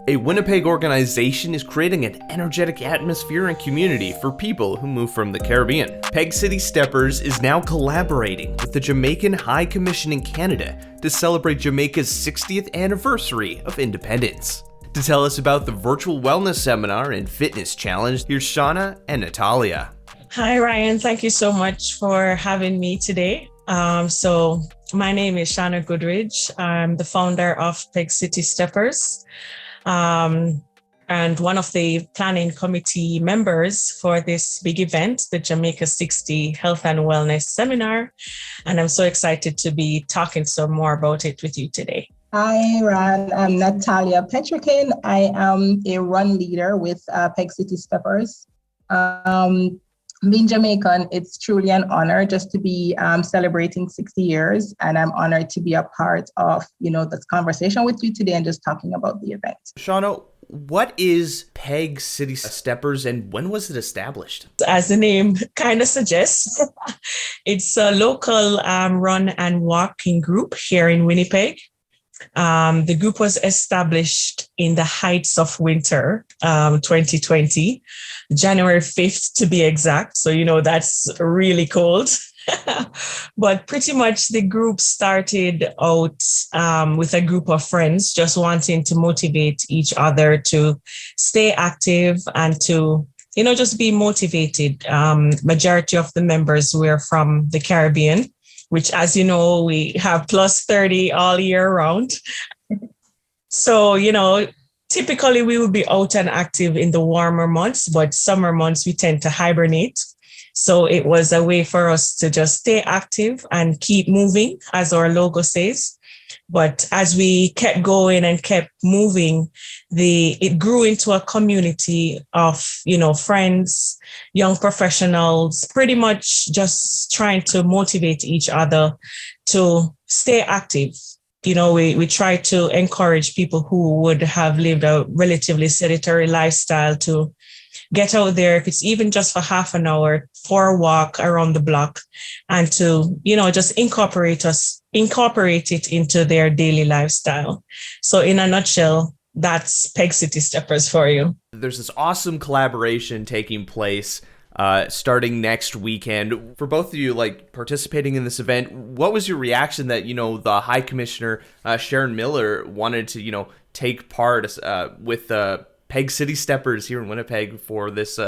A Winnipeg organization is creating an energetic atmosphere and community for people who move from the Caribbean. Pegcity Steppers is now collaborating with the Jamaican High Commission in Canada to celebrate Jamaica's 60th anniversary of independence. To tell us about the virtual wellness seminar and fitness challenge, here's Shana and Natalya. Hi, Ryan. Thank you so much for having me today. My name is Shana Goodridge. I'm the founder of Pegcity Steppers. And one of the planning committee members for this big event, the Jamaica 60 Health and Wellness Seminar. And I'm so excited to be talking some more about it with you today. Hi, Ran. I'm Natalya Petrikin. I am a run leader with Pegcity Steppers. Being Jamaican, it's truly an honor just to be celebrating 60 years. And I'm honored to be a part of, this conversation with you today and just talking about the event. Shana, what is Pegcity Steppers and when was it established? As the name kind of suggests, it's a local run and walking group here in Winnipeg. The group was established in the heights of winter, 2020, January 5th to be exact. So, that's really cold. But pretty much the group started out with a group of friends just wanting to motivate each other to stay active and to, just be motivated. Majority of the members were from the Caribbean, which, as you know, we have plus 30 all year round. So, typically we will be out and active in the warmer months, but summer months we tend to hibernate. So it was a way for us to just stay active and keep moving, as our logo says. But as we kept going and kept moving, it grew into a community of, friends, young professionals, pretty much just trying to motivate each other to stay active. We try to encourage people who would have lived a relatively sedentary lifestyle to get out there, if it's even just for half an hour, for a walk around the block, and to, just incorporate it into their daily lifestyle. So in a nutshell, that's Pegcity Steppers for you. There's this awesome collaboration taking place starting next weekend. For both of you, participating in this event, what was your reaction that, the High Commissioner, Sharon Miller, wanted to, take part with Pegcity Steppers here in Winnipeg for this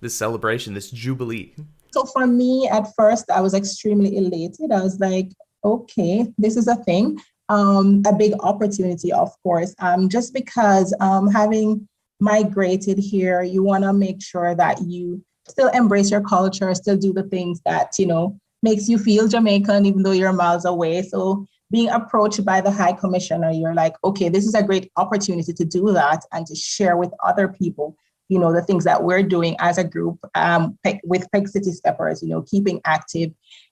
celebration, this jubilee? So for me, at first, I was extremely elated. I was like, okay, this is a thing. A big opportunity, of course, just because having migrated here, you want to make sure that you still embrace your culture, still do the things that, makes you feel Jamaican, even though you're miles away. So being approached by the High Commissioner, you're like, okay, this is a great opportunity to do that and to share with other people, the things that we're doing as a group with Pegcity Steppers, keeping active,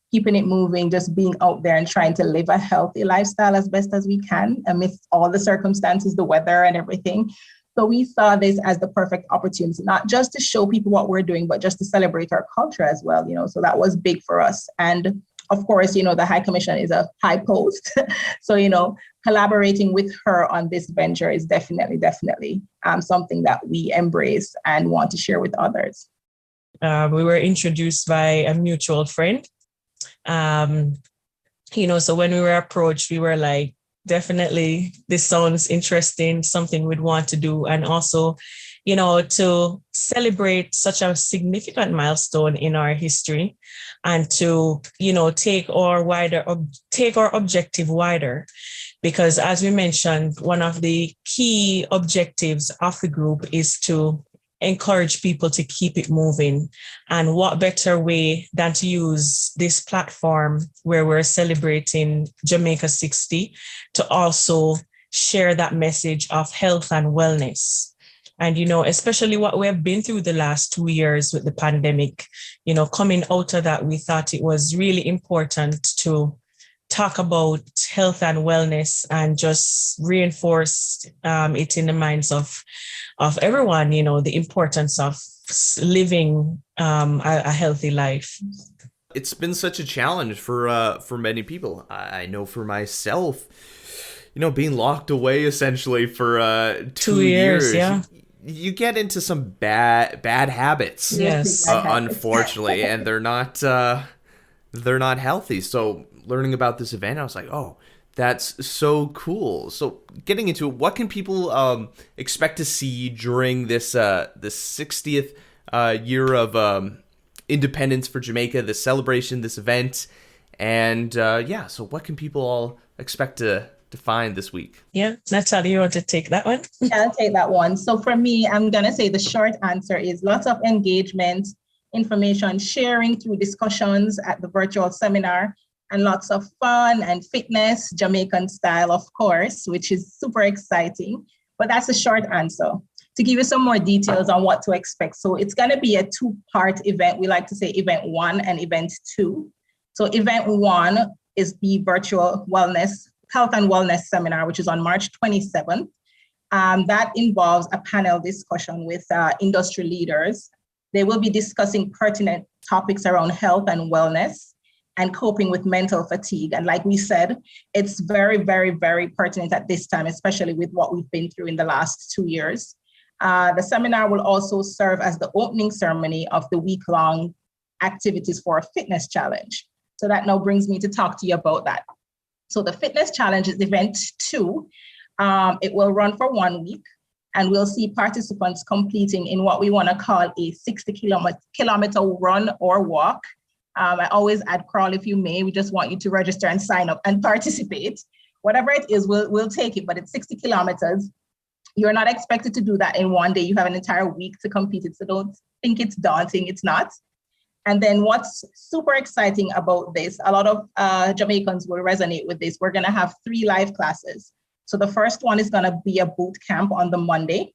keeping it moving, just being out there and trying to live a healthy lifestyle as best as we can amidst all the circumstances, the weather and everything. So we saw this as the perfect opportunity, not just to show people what we're doing, but just to celebrate our culture as well, so that was big for us. And of course, the High Commission is a high post. So, collaborating with her on this venture is definitely something that we embrace and want to share with others. We were introduced by a mutual friend. So when we were approached, we were like, definitely, this sounds interesting, something we'd want to do. And also, to celebrate such a significant milestone in our history and to, take our objective wider. Because as we mentioned, one of the key objectives of the group is to encourage people to keep it moving. And what better way than to use this platform where we're celebrating Jamaica 60 to also share that message of health and wellness. And, especially what we have been through the last 2 years with the pandemic, coming out of that, we thought it was really important to talk about health and wellness and just reinforce it in the minds of everyone, the importance of living a healthy life. It's been such a challenge for many people. I know for myself, being locked away essentially for 2 years, yeah. You get into some bad habits. Yes. Unfortunately, and they're not healthy. So learning about this event, I was like, oh, that's so cool. So getting into it, what can people expect to see during this the 60th year of independence for Jamaica, this celebration, this event, and so what can people all expect to find this week? Yeah, Natalya, you want to take that one? Yeah, I'll take that one. So for me, I'm going to say the short answer is lots of engagement, information sharing through discussions at the virtual seminar, and lots of fun and fitness, Jamaican style, of course, which is super exciting. But that's a short answer. To give you some more details on what to expect. So it's going to be a 2-part event. We like to say event 1 and event 2. So event 1 is the virtual health and wellness seminar, which is on March 27th. That involves a panel discussion with industry leaders. They will be discussing pertinent topics around health and wellness and coping with mental fatigue. And like we said, it's very, very, very pertinent at this time, especially with what we've been through in the last 2 years. The seminar will also serve as the opening ceremony of the week-long activities for a fitness challenge. So that now brings me to talk to you about that. So the fitness challenge is event 2. It will run for 1 week, and we'll see participants completing in what we want to call a 60-kilometer run or walk. I always add crawl if you may. We just want you to register and sign up and participate. Whatever it is, we'll take it, but it's 60 kilometers. You're not expected to do that in 1 day. You have an entire week to complete it. So don't think it's daunting. It's not. And then what's super exciting about this, a lot of Jamaicans will resonate with this. We're going to have 3 live classes. So the first one is going to be a boot camp on the Monday.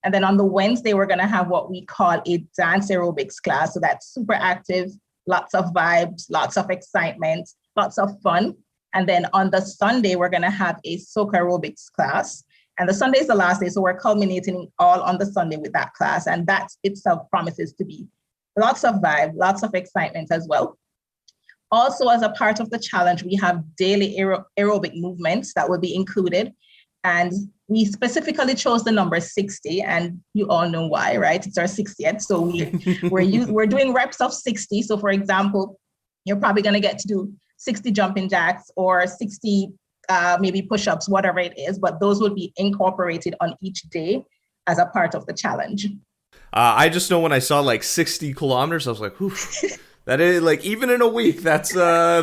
And then on the Wednesday, we're going to have what we call a dance aerobics class. So that's super active, lots of vibes, lots of excitement, lots of fun. And then on the Sunday, we're going to have a soca aerobics class. And the Sunday is the last day. So we're culminating all on the Sunday with that class. And that itself promises to be lots of vibe, lots of excitement as well. Also, as a part of the challenge, we have daily aerobic movements that will be included. And we specifically chose the number 60, and you all know why, right? It's our 60th. So we're doing reps of 60. So for example, you're probably going to get to do 60 jumping jacks or 60 maybe push-ups, whatever it is, but those will be incorporated on each day as a part of the challenge. I just know when I saw like 60 kilometers, I was like, oof. That is like, even in a week, that's a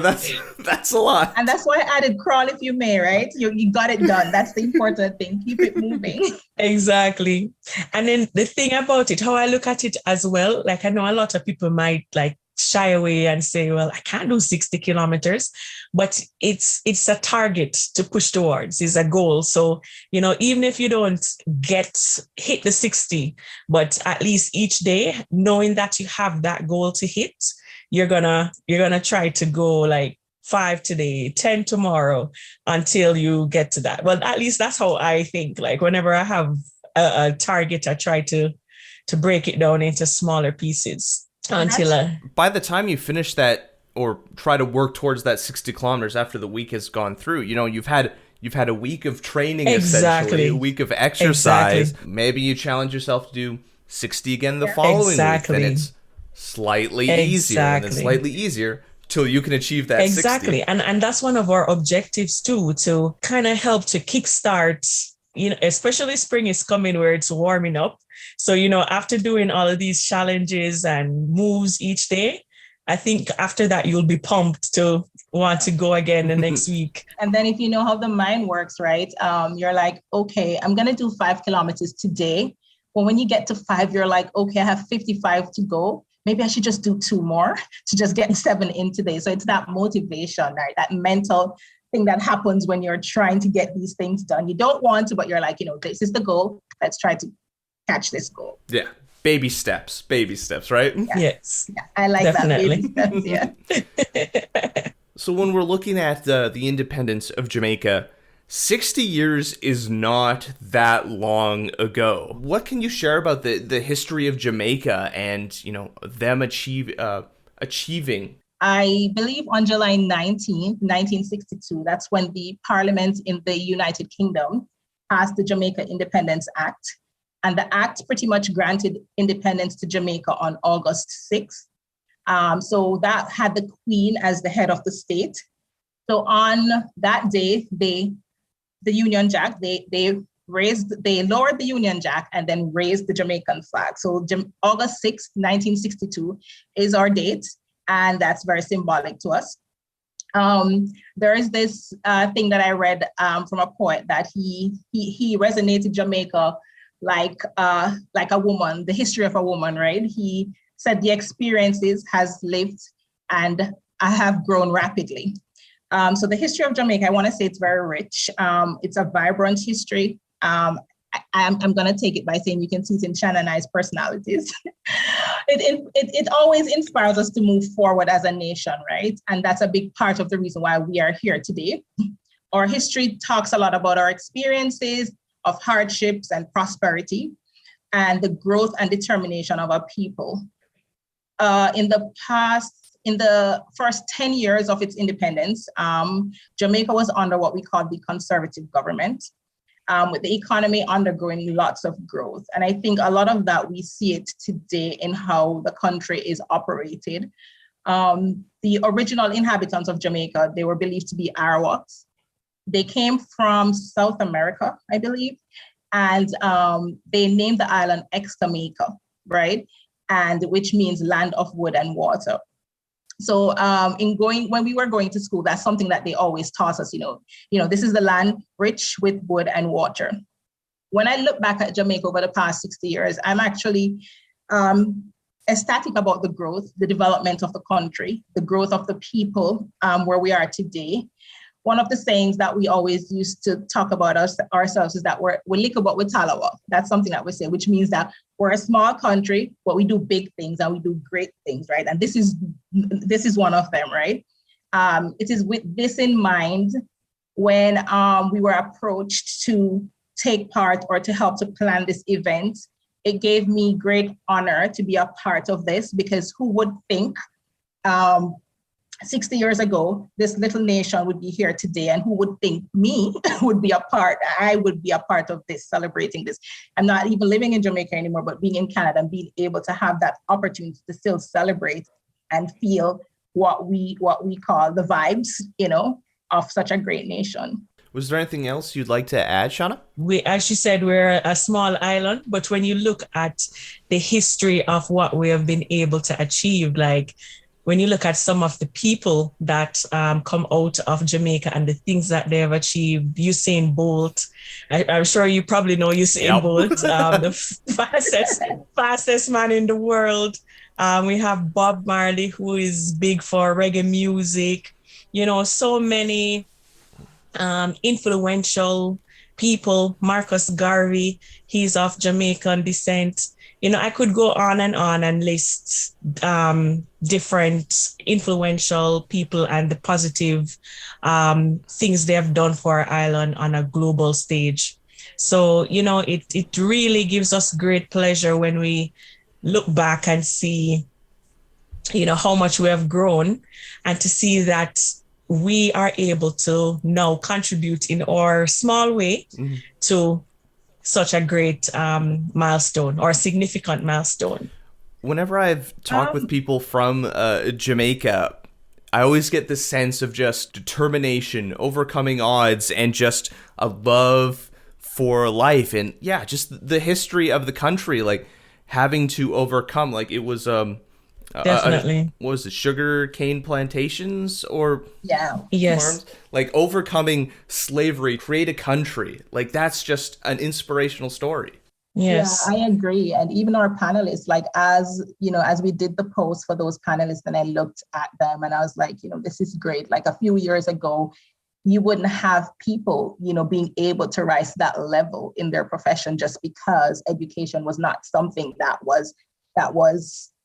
lot. And that's why I added crawl if you may, right? You got it done. That's the important thing. Keep it moving. Exactly. And then the thing about it, how I look at it as well, like I know a lot of people might like shy away and say, well, I can't do 60 kilometers, but it's a target to push towards, is a goal. So, even if you don't hit the 60, but at least each day, knowing that you have that goal to hit, you're gonna try to go like 5 today, 10 tomorrow until you get to that. Well, at least that's how I think. Like whenever I have a target, I try to break it down into smaller pieces until by the time you finish that or try to work towards that 60 kilometers after the week has gone through, you've had a week of training, essentially, a week of exercise. Exactly. Maybe you challenge yourself to do 60 again the following week. Then it's slightly easier and then slightly easier till you can achieve that 60. And that's one of our objectives too, to kind of help to kickstart, especially spring is coming where it's warming up. So, after doing all of these challenges and moves each day, I think after that, you'll be pumped to want to go again the next week. And then if you know how the mind works, right, you're like, okay, I'm going to do 5 kilometers today. But when you get to 5, you're like, okay, I have 55 to go. Maybe I should just do 2 more to just get 7 in today. So it's that motivation, right? That mental thing that happens when you're trying to get these things done. You don't want to, but you're like, this is the goal. Let's try to catch this goal. Yeah. Baby steps, right? Yeah. Yes. Yeah, I like definitely. That. Baby steps, yeah. So when we're looking at the independence of Jamaica, 60 years is not that long ago. What can you share about the history of Jamaica and, them achieving I believe on July 19th, 1962, that's when the Parliament in the United Kingdom passed the Jamaica Independence Act. And the act pretty much granted independence to Jamaica on August 6th. So that had the Queen as the head of the state. So on that day, the Union Jack, they lowered the Union Jack and then raised the Jamaican flag. So August 6th, 1962 is our date, and that's very symbolic to us. There is this thing that I read from a poet that he resonated Jamaica like a woman, the history of a woman, right? He said the experiences has lived and I have grown rapidly. So the history of Jamaica, I want to say it's very rich. It's a vibrant history. I'm going to take it by saying you can see it in Shana and I's personalities. It always inspires us to move forward as a nation, right? And that's a big part of the reason why we are here today. Our history talks a lot about our experiences of hardships and prosperity and the growth and determination of our people. In the first 10 years of its independence, Jamaica was under what we call the conservative government, with the economy undergoing lots of growth. And I think a lot of that, we see it today in how the country is operated. The original inhabitants of Jamaica, they were believed to be Arawaks. They came from South America, I believe, and they named the island Jamaica, right? And which means land of wood and water. So when we were going to school, that's something that they always taught us, this is the land rich with wood and water. When I look back at Jamaica over the past 60 years, I'm actually ecstatic about the growth, the development of the country, the growth of the people where we are today. One of the sayings that we always used to talk about ourselves is that we're little but we're talawa. That's something that we say, which means that we're a small country, but we do big things and we do great things, right? And this is one of them, right? It is with this in mind when we were approached to take part or to help to plan this event. It gave me great honor to be a part of this, because who would think 60 years ago, this little nation would be here today, and who would think I would be a part of this, celebrating this. I'm not even living in Jamaica anymore, but being in Canada and being able to have that opportunity to still celebrate and feel what we call the vibes, of such a great nation. Was there anything else you'd like to add, Shana? As you said, we're a small island, but when you look at the history of what we have been able to achieve, like when you look at some of the people that come out of Jamaica and the things that they have achieved, Usain Bolt, I'm sure you probably know Usain Bolt, the fastest man in the world. We have Bob Marley, who is big for reggae music. So many influential people. Marcus Garvey, he's of Jamaican descent. I could go on and list different influential people and the positive things they have done for our island on a global stage. So, it really gives us great pleasure when we look back and see, how much we have grown, and to see that we are able to now contribute in our small way to such a great milestone or significant milestone. Whenever I've talked with people from Jamaica, I always get this sense of just determination, overcoming odds, and just a love for life. And yeah, just the history of the country, like having to overcome, like it was definitely what was it, sugar cane plantations or yes, farms? Like overcoming slavery, create a country. Like that's just an inspirational story. Yes, yeah, I agree. And even our panelists, like as we did the post for those panelists, and I looked at them and I was like, this is great. Like a few years ago, you wouldn't have people, being able to rise to that level in their profession just because education was not something that was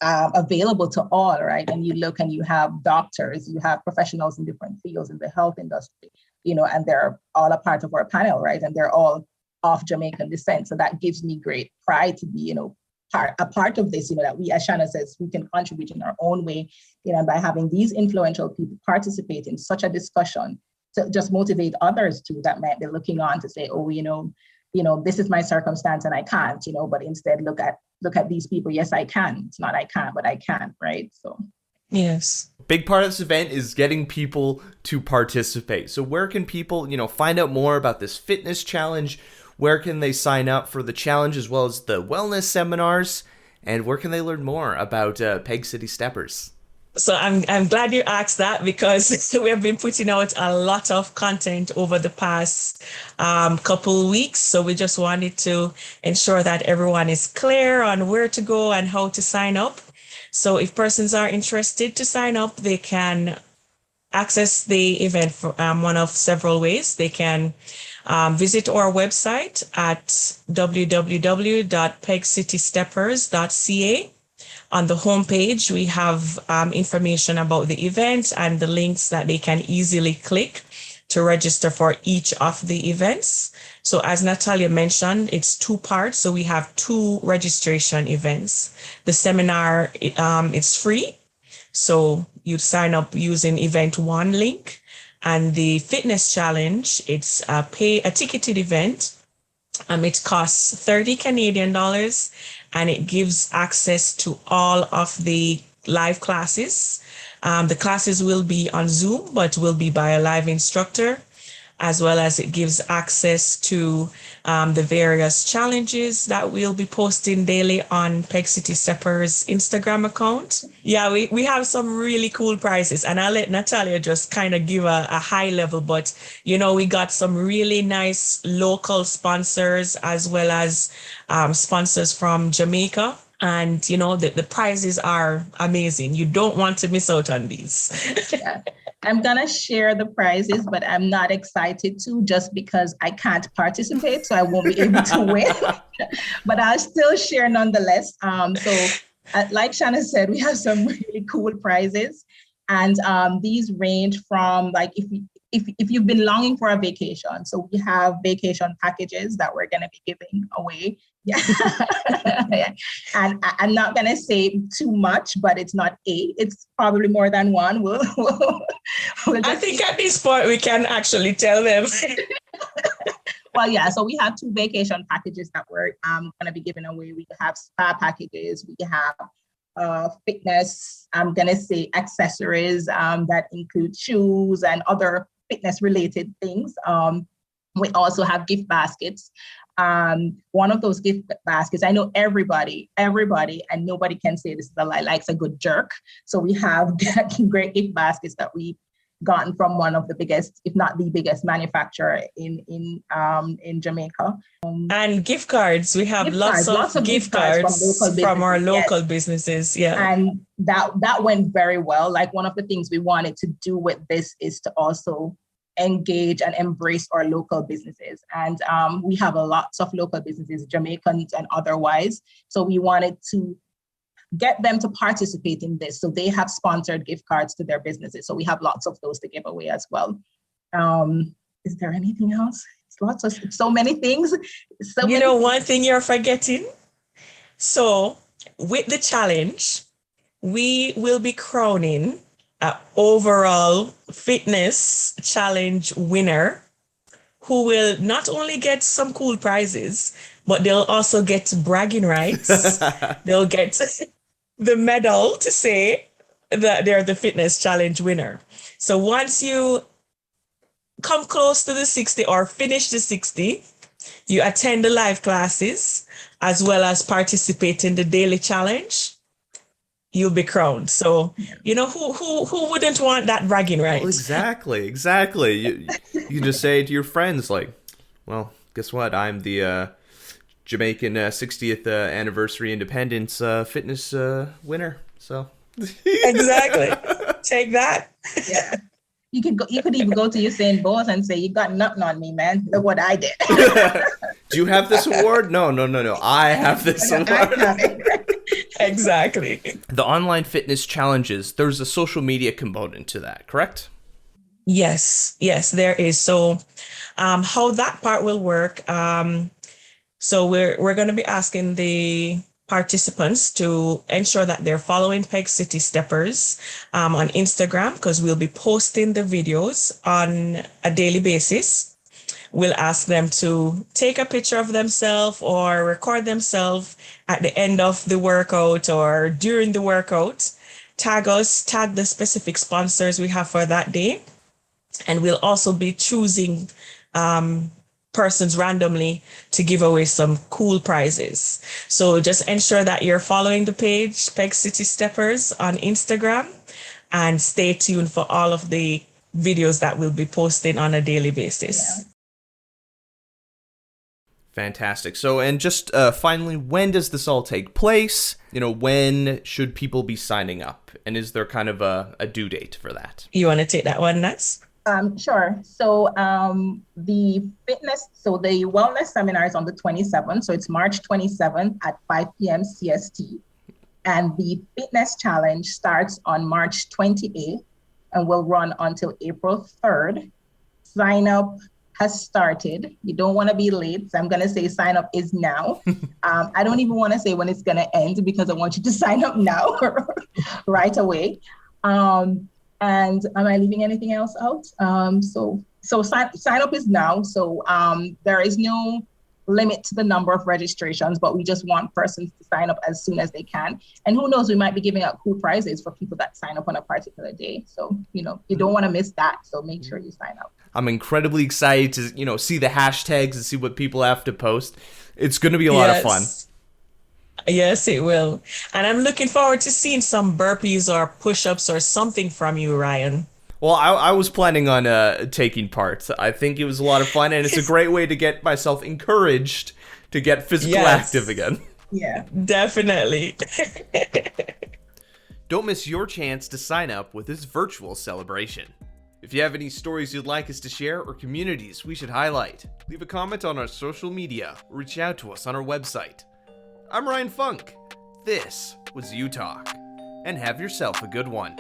available to all, right? And you look and you have doctors, you have professionals in different fields in the health industry, and they're all a part of our panel, right? And they're all of Jamaican descent. So that gives me great pride to be, a part of this, that we, as Shana says, we can contribute in our own way, by having these influential people participate in such a discussion to just motivate others too that might be looking on to say, oh, this is my circumstance and I can't, but instead look at these people. Yes, I can. It's not I can't, but I can, right? So yes. Big part of this event is getting people to participate. So where can people, find out more about this fitness challenge? Where can they sign up for the challenge as well as the wellness seminars? And where can they learn more about Pegcity Steppers? So I'm glad you asked that, because we have been putting out a lot of content over the past couple weeks. So we just wanted to ensure that everyone is clear on where to go and how to sign up. So if persons are interested to sign up, they can access the event for one of several ways. They can visit our website at www.pegcitysteppers.ca. On the homepage, we have information about the event and the links that they can easily click to register for each of the events. So as Natalya mentioned, it's 2 parts. So we have 2 registration events. The seminar, it's free. So you sign up using event 1 link. And the fitness challenge, it's a ticketed event. It costs 30 Canadian dollars, and it gives access to all of the live classes. The classes will be on Zoom, but will be by a live instructor, as well as it gives access to the various challenges that we'll be posting daily on Pegcity Steppers Instagram account. Yeah, we have some really cool prizes, and I'll let Natalya just kind of give a high level, but we got some really nice local sponsors as well as sponsors from Jamaica. And, the prizes are amazing. You don't want to miss out on these. Yeah. I'm going to share the prizes, but I'm not excited to, just because I can't participate, so I won't be able to win. But I'll still share nonetheless. So like Shana said, we have some really cool prizes. And these range from, like, if you've been longing for a vacation, so we have vacation packages that we're going to be giving away. Yeah. And I'm not going to say too much, but it's not it's probably more than one. I think at this point we can actually tell them. Well, yeah, so we have 2 vacation packages that we're going to be giving away. We have spa packages, we have fitness, I'm going to say accessories that include shoes and other fitness related things. We also have gift baskets. One of those gift baskets, I know everybody, and nobody can say this is a lie, likes a good jerk. So we have great gift baskets that we've gotten from one of the biggest, if not the biggest manufacturer in Jamaica. And gift cards. We have lots of gift cards from our local businesses. Yeah. And that went very well. Like, one of the things we wanted to do with this is to also engage and embrace our local businesses. And we have lots of local businesses, Jamaicans and otherwise. So we wanted to get them to participate in this. So they have sponsored gift cards to their businesses. So we have lots of those to give away as well. Is there anything else? It's so many things. One thing you're forgetting. So with the challenge, we will be crowning an overall fitness challenge winner, who will not only get some cool prizes, but they'll also get bragging rights. They'll get the medal to say that they're the fitness challenge winner. So once you come close to the 60 or finish the 60, you attend the live classes as well as participate in the daily challenge, you'll be crowned. So, who wouldn't want that bragging right? Well, exactly. You can just say to your friends, like, well, guess what? I'm the Jamaican 60th anniversary independence fitness winner. So exactly. Take that. Yeah. You could even go to Usain Bolt and say, you got nothing on me, man. Look what I did. Do you have this award? No. I have this award. I have it. Exactly. The online fitness challenges, there's a social media component to that, correct? Yes, there is. So how that part will work. So we're going to be asking the participants to ensure that they're following Pegcity Steppers on Instagram, because we'll be posting the videos on a daily basis. We'll ask them to take a picture of themselves or record themselves at the end of the workout or during the workout. Tag us, tag the specific sponsors we have for that day. And we'll also be choosing persons randomly to give away some cool prizes. So just ensure that you're following the page, Pegcity Steppers on Instagram, and stay tuned for all of the videos that we'll be posting on a daily basis. Yeah. Fantastic. So, and just finally, when does this all take place? You know, when should people be signing up? And is there kind of a due date for that? You want to take that one, Nats? Sure. So the wellness seminar is on the 27th. So it's March 27th at 5 p.m. CST. And the fitness challenge starts on March 28th and will run until April 3rd. Sign up has started. You don't want to be late. So I'm going to say sign up is now. I don't even want to say when it's going to end, because I want you to sign up now right away. And am I leaving anything else out? So sign up is now. So there is no limit to the number of registrations, but we just want persons to sign up as soon as they can. And who knows, we might be giving out cool prizes for people that sign up on a particular day. So, you don't want to miss that. So make sure you sign up. I'm incredibly excited to, see the hashtags and see what people have to post. It's going to be a lot of fun. Yes, it will. And I'm looking forward to seeing some burpees or push-ups or something from you, Ryan. Well, I was planning on taking part. I think it was a lot of fun, and it's a great way to get myself encouraged to get physically active again. Yeah, definitely. Don't miss your chance to sign up with this virtual celebration. If you have any stories you'd like us to share or communities we should highlight, leave a comment on our social media or reach out to us on our website. I'm Ryan Funk. This was You Talk, and have yourself a good one.